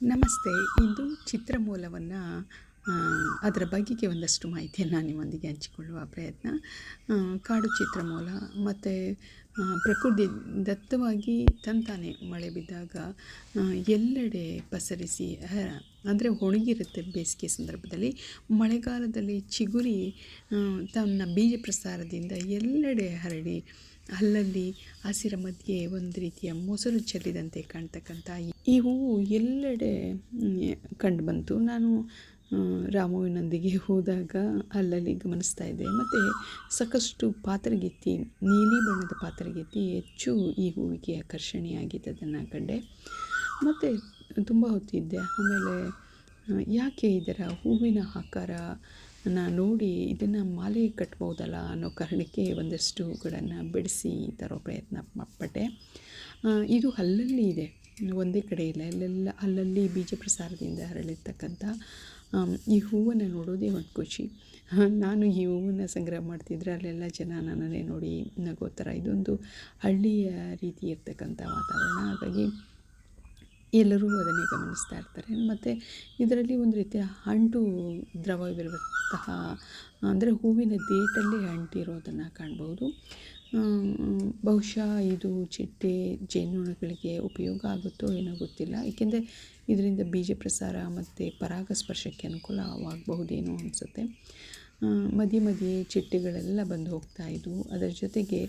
ನಮಸ್ತೆ. ಇಂದು ಚಿತ್ರಮೂಲವನ್ನು ಅದರ ಬಗೆಗೆ ಒಂದಷ್ಟು ಮಾಹಿತಿಯನ್ನು ನಿಮ್ಮೊಂದಿಗೆ ಹಂಚಿಕೊಳ್ಳುವ ಪ್ರಯತ್ನ. ಕಾಡು ಚಿತ್ರಮೂಲ ಮತ್ತು ಪ್ರಕೃತಿ ದತ್ತವಾಗಿ ತಂತಾನೆ ಮಳೆ ಬಿದ್ದಾಗ ಎಲ್ಲೆಡೆ ಪಸರಿಸಿ ಅಂದರೆ ಒಣಗಿರುತ್ತೆ ಬೇಸಿಗೆ ಸಂದರ್ಭದಲ್ಲಿ. ಮಳೆಗಾಲದಲ್ಲಿ ಚಿಗುರಿ ತನ್ನ ಬೀಜ ಪ್ರಸಾರದಿಂದ ಎಲ್ಲೆಡೆ ಹರಡಿ ಅಲ್ಲಲ್ಲಿ ಹಸಿರ ಮಧ್ಯೆ ಒಂದು ರೀತಿಯ ಮೊಸರು ಚೆಲ್ಲಿದಂತೆ ಕಾಣ್ತಕ್ಕಂಥ ಈ ಹೂವು ಎಲ್ಲೆಡೆ ಕಂಡುಬಂತು. ನಾನು ರಾಮುವಿನೊಂದಿಗೆ ಹೋದಾಗ ಅಲ್ಲಲ್ಲಿ ಗಮನಿಸ್ತಾ ಇದ್ದೆ. ಮತ್ತು ಸಾಕಷ್ಟು ಪಾತರಗಿತ್ತಿ, ನೀಲಿ ಬಣ್ಣದ ಪಾತರಗಿತ್ತಿ ಹೆಚ್ಚು ಈ ಹೂವಿಗೆ ಆಕರ್ಷಣೆಯಾಗಿದ್ದದನ್ನು ಕಂಡೆ. ಮತ್ತು ತುಂಬ ಹೊತ್ತಿದ್ದೆ. ಆಮೇಲೆ ಯಾಕೆ ಇದರ ಹೂವಿನ ಆಕಾರ ನೋಡಿ ಇದನ್ನು ಮಾಲೆ ಕಟ್ಬೋದಲ್ಲ ಅನ್ನೋ ಕಾರಣಕ್ಕೆ ಒಂದಷ್ಟು ಹೂಗಳನ್ನು ಬಿಡಿಸಿ ತರೋ ಪ್ರಯತ್ನ ಪಟ್ಟೆ. ಇದು ಅಲ್ಲಲ್ಲಿ ಇದೆ, ಒಂದೇ ಕಡೆ ಇಲ್ಲ, ಅಲ್ಲಲ್ಲಿ ಬೀಜ ಪ್ರಸಾರದಿಂದ ಹರಳಿರ್ತಕ್ಕಂಥ ಈ ಹೂವನ್ನು ನೋಡೋದೇ ಒಂದು ಖುಷಿ. ನಾನು ಈ ಹೂವನ್ನು ಸಂಗ್ರಹ ಮಾಡ್ತಿದ್ರೆ ಅಲ್ಲೆಲ್ಲ ಜನ ನನ್ನನ್ನೇ ನೋಡಿ ನಗೋ ಥರ. ಇದೊಂದು ಹಳ್ಳಿಯ ರೀತಿ ಇರ್ತಕ್ಕಂಥ ವಾತಾವರಣ. ಹಾಗಾಗಿ ಎಲ್ಲರೂ ಅದನ್ನೇ ಗಮನಿಸ್ತಾ ಇರ್ತಾರೆ. ಮತ್ತು ಇದರಲ್ಲಿ ಒಂದು ರೀತಿಯ ಅಂಟು ದ್ರವವಿರುವಂತಹ, ಅಂದರೆ ಹೂವಿನ ದೇಟಲ್ಲೇ ಅಂಟಿರೋದನ್ನು ಕಾಣ್ಬೋದು. ಬಹುಶಃ ಇದು ಚಿಟ್ಟೆ, ಜೇನುನೊಣಗಳಿಗೆ ಉಪಯೋಗ ಆಗುತ್ತೋ ಏನೋ ಗೊತ್ತಿಲ್ಲ. ಏಕೆಂದರೆ ಇದರಿಂದ ಬೀಜ ಪ್ರಸಾರ ಮತ್ತು ಪರಾಗಸ್ಪರ್ಶಕ್ಕೆ ಅನುಕೂಲವಾಗಬಹುದೇನೋ ಅನಿಸುತ್ತೆ. ಮಧ್ಯೆ ಮಧ್ಯೆ ಚಿಟ್ಟೆಗಳೆಲ್ಲ ಬಂದು ಹೋಗ್ತಾಯಿದ್ವು. ಅದರ ಜೊತೆಗೆ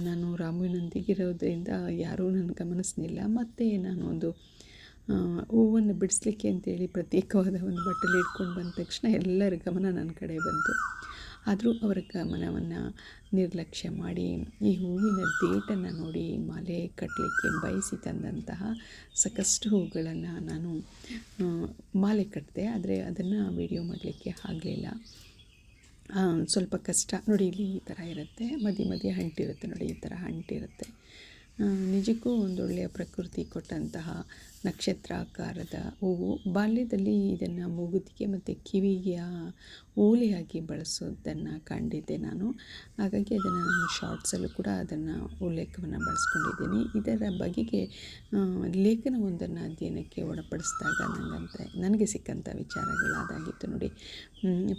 ನಾನು ರಾಮುವಿನೊಂದಿಗಿರೋದ್ರಿಂದ ಯಾರೂ ನನ್ನ ಗಮನಿಸಲಿಲ್ಲ. ಮತ್ತು ನಾನು ಒಂದು ಹೂವನ್ನು ಬಿಡಿಸ್ಲಿಕ್ಕೆ ಅಂತೇಳಿ ಪ್ರತ್ಯೇಕವಾದ ಒಂದು ಬಟ್ಟಲು ಇಟ್ಕೊಂಡು ಬಂದ ತಕ್ಷಣ ಎಲ್ಲರ ಗಮನ ನನ್ನ ಕಡೆ ಬಂತು. ಆದರೂ ಅವರ ಗಮನವನ್ನು ನಿರ್ಲಕ್ಷ್ಯ ಮಾಡಿ ಈ ಹೂವಿನ ದೇಟನ್ನು ನೋಡಿ ಮಾಲೆ ಕಟ್ಟಲಿಕ್ಕೆ ಬಯಸಿ ತಂದಂತಹ ಸಾಕಷ್ಟು ಹೂಗಳನ್ನು ನಾನು ಮಾಲೆ ಕಟ್ಟಿದೆ. ಆದರೆ ಅದನ್ನು ವಿಡಿಯೋ ಮಾಡಲಿಕ್ಕೆ ಆಗಲಿಲ್ಲ. ಸ್ವಲ್ಪ ಕಷ್ಟ. ನೋಡಿ, ಇಲ್ಲಿ ಈ ಥರ ಇರುತ್ತೆ, ಮಧ್ಯೆ ಮಧ್ಯೆ ಅಂಟಿರುತ್ತೆ. ನೋಡಿ, ಈ ಥರ ಅಂಟಿರುತ್ತೆ. ನಿಜಕ್ಕೂ ಒಂದೊಳ್ಳೆಯ ಪ್ರಕೃತಿ ಕೊಟ್ಟಂತಹ ನಕ್ಷತ್ರಾಕಾರದ ಹೂವು. ಬಾಲ್ಯದಲ್ಲಿ ಇದನ್ನು ಮೂಗುತಿಗೆ ಮತ್ತು ಕಿವಿಗೆ ಓಲೆಯಾಗಿ ಬಳಸೋದನ್ನು ಕಂಡಿದ್ದೆ ನಾನು. ಹಾಗಾಗಿ ಅದನ್ನು ನಾನು ಶಾರ್ಟ್ಸಲ್ಲೂ ಕೂಡ ಅದನ್ನು ಉಲ್ಲೇಖವನ್ನು ಬಳಸ್ಕೊಂಡಿದ್ದೀನಿ. ಇದರ ಬಗೆಗೆ ಲೇಖನವೊಂದನ್ನು ಅಧ್ಯಯನಕ್ಕೆ ಒಳಪಡಿಸಿದಾಗ ನನಗೆ ಸಿಕ್ಕಂಥ ವಿಚಾರಗಳಾದಾಗಿತ್ತು. ನೋಡಿ,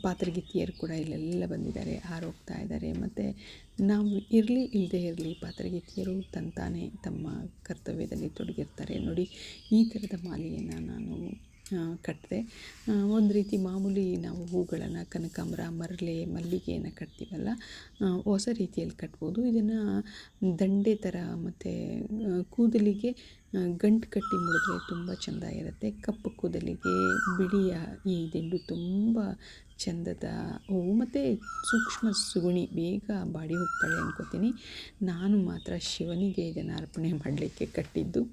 ಪಾತರಗಿತ್ತಿಯರು ಕೂಡ ಇಲ್ಲೆಲ್ಲ ಬಂದಿದ್ದಾರೆ, ಹಾರೋಗ್ತಾ ಇದ್ದಾರೆ. ಮತ್ತು ನಾವು ಇರಲಿ ಇಲ್ಲದೇ ಇರಲಿ ಪಾತರಗಿತ್ತಿಯರು ತಂತಾನೆ ತಮ್ಮ ಕರ್ತವ್ಯದಲ್ಲಿ ತೊಡಗಿರ್ತಾರೆ. ನೋಡಿ, ಈ ಥರದ ಮಾಲೆಯನ್ನು ನಾನು ಕಟ್ಟಿದೆ. ಒಂದು ರೀತಿ ಮಾಮೂಲಿ ನಾವು ಹೂಗಳನ್ನು ಕನಕಾಂಬರ, ಮರಳೆ, ಮಲ್ಲಿಗೆಯನ್ನು ಕಟ್ತೀವಲ್ಲ, ಹೊಸ ರೀತಿಯಲ್ಲಿ ಕಟ್ಬೋದು. ಇದನ್ನು ದಂಡೆ ಥರ ಮತ್ತು ಕೂದಲಿಗೆ ಗಂಟು ಕಟ್ಟಿ ಮುಡಿದ್ರೆ ತುಂಬ ಚೆಂದ ಇರುತ್ತೆ. ಕಪ್ಪು ಕೂದಲಿಗೆ ಬಿಳಿಯ ಈ ದಿಂಡು ತುಂಬ ಚೆಂದದ ಹೂವು. ಮತ್ತು ಸೂಕ್ಷ್ಮ ಸುಗುಣಿ, ಬೇಗ ಬಾಡಿ ಹೋಗ್ತಾಳೆ ಅನ್ಕೋತೀನಿ. ನಾನು ಮಾತ್ರ ಶಿವನಿಗೆ ಇದನ್ನು ಅರ್ಪಣೆ ಮಾಡಲಿಕ್ಕೆ ಕಟ್ಟಿದ್ದು.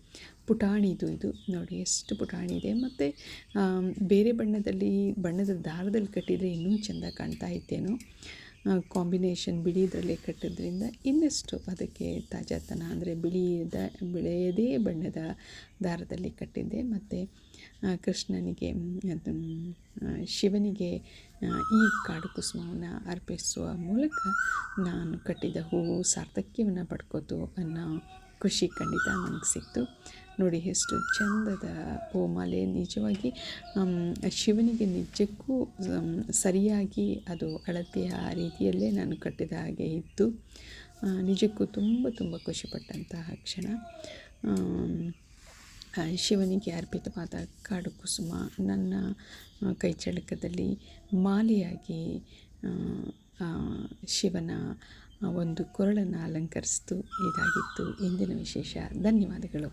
ಪುಟಾಣಿದು ಇದು ನೋಡಿ, ಎಷ್ಟು ಪುಟಾಣಿ ಇದೆ. ಮತ್ತು ಬೇರೆ ಬಣ್ಣದ ದಾರದಲ್ಲಿ ಕಟ್ಟಿದರೆ ಇನ್ನೂ ಚೆಂದ ಕಾಣ್ತಾ ಇತ್ತೇನೋ. ಕಾಂಬಿನೇಷನ್ ಬಿಳಿದ್ರಲ್ಲೇ ಕಟ್ಟಿದ್ರಿಂದ ಇನ್ನಷ್ಟು ಅದಕ್ಕೆ ತಾಜಾತನ, ಅಂದರೆ ಬಿಳೆಯದೇ ಬಣ್ಣದ ದಾರದಲ್ಲಿ ಕಟ್ಟಿದ್ದೆ. ಮತ್ತು ಕೃಷ್ಣನಿಗೆ, ಶಿವನಿಗೆ ಈ ಕಾಡು ಕುಸುಮವನ್ನು ಅರ್ಪಿಸುವ ಮೂಲಕ ನಾನು ಕಟ್ಟಿದ ಹೂವು ಸಾರ್ಥಕ್ಯವನ್ನು ಪಡ್ಕೋತು ಅನ್ನೋ ಖುಷಿ ಖಂಡಿತ ನನಗೆ ಸಿಕ್ತು. ನೋಡಿ, ಎಷ್ಟು ಚಂದದ ಹೂಮಾಲೆ. ನಿಜವಾಗಿ ಶಿವನಿಗೆ ನಿಜಕ್ಕೂ ಸರಿಯಾಗಿ ಅದು ಅಳತೆಯ ರೀತಿಯಲ್ಲೇ ನಾನು ಕಟ್ಟಿದ ಹಾಗೆ ಇತ್ತು. ನಿಜಕ್ಕೂ ತುಂಬ ತುಂಬ ಖುಷಿಪಟ್ಟಂತಹ ಕ್ಷಣ. ಶಿವನಿಗೆ ಅರ್ಪಿತವಾದ ಕಾಡು ಕುಸುಮ ನನ್ನ ಕೈಚಳಕದಲ್ಲಿ ಮಾಲೆಯಾಗಿ ಶಿವನ ಒಂದು ಕೊರಳನ್ನು ಅಲಂಕರಿಸಿತು. ಇದಾಗಿತ್ತು ಇಂದಿನ ವಿಶೇಷ. ಧನ್ಯವಾದಗಳು.